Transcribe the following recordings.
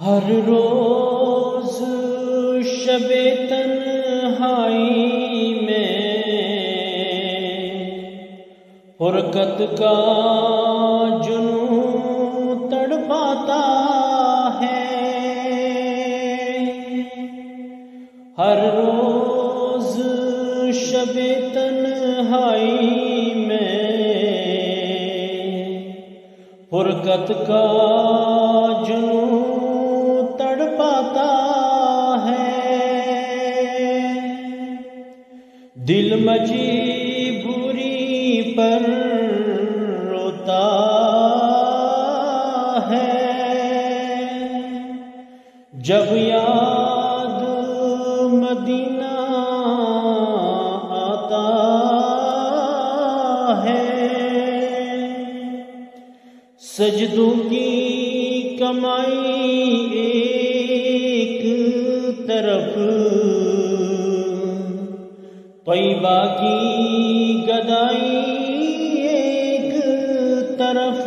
ہر روز شب تنہائی میں فرقت کا جنون تڑپاتا ہے۔ ہر روز شب تنہائی میں فرقت کا جنون تڑپاتا ہے۔ دل مجبوری پر روتا ہے، جب یاد مدینہ آتا ہے۔ سجدوں کی کمائی ایک طرف، طیبہ کی گدائی ایک طرف،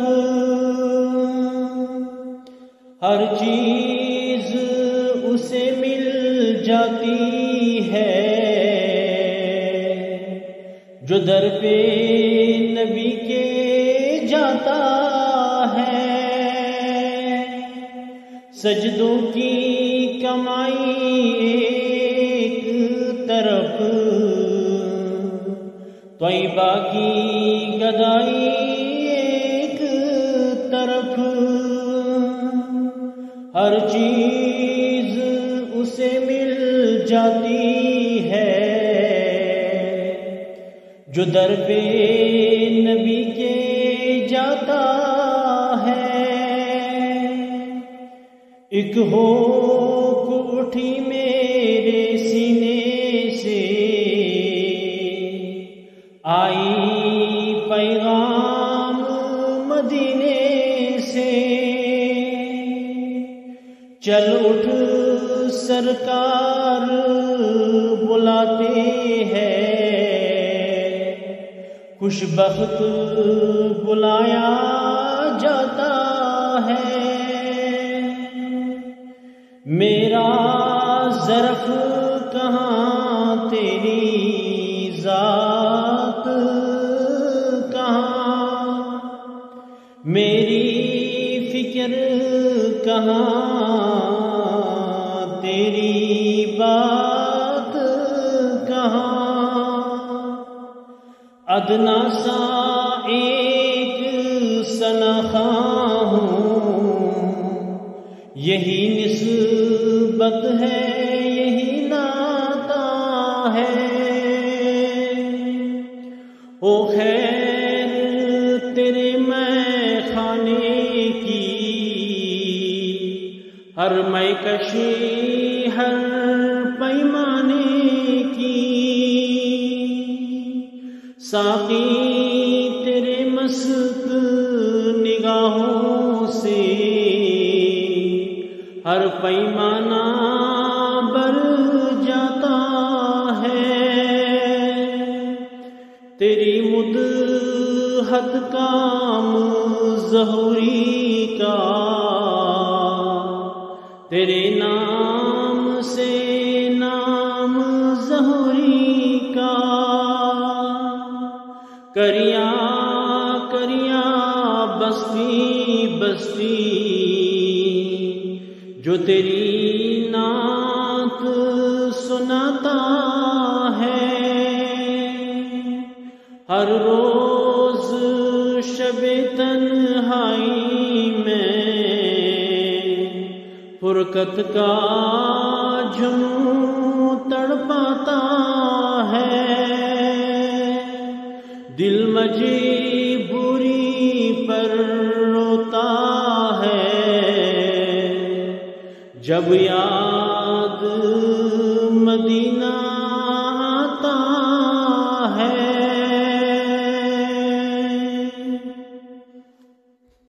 ہر چیز اسے مل جاتی ہے جو در پہ نبی کے جاتا ہے۔ سجدوں کی کمائی ایک طرف، طیبہ کی گدائی ایک طرف، ہر چیز اسے مل جاتی ہے جو در پہ نبی کے جاتا ہے۔ ایک ہوک اٹھی میرے سینے سے، آئی پیغام مدینے سے، چل اٹھ سرکار بلاتے ہیں، خوش بخت بلایا جاتا ہے۔ میرا ظرف کہاں تیری ذات کہاں، میری فکر کہاں تیری بات کہاں، ادنا سا ایک سنخواہ ہوں، یہی نسبت ہے یہی ناتا ہے۔ او خیر تیرے میں خانے کی، ہر میں کشی ہر پیمانے کی، ساقی تیرے مست نگاہوں سے ہر پیمانہ بر جاتا ہے۔ تیری مدحت کام ظہوری کا، تیرے نام سے نام ظہوری کا، کریا کریا بستی بستی جو تیری نعت سناتا ہے۔ ہر روز شب تنہائی میں فرقت کا جنون تڑپاتا ہے۔ دل مجبوری پر روتا ہے، جب یاد مدینہ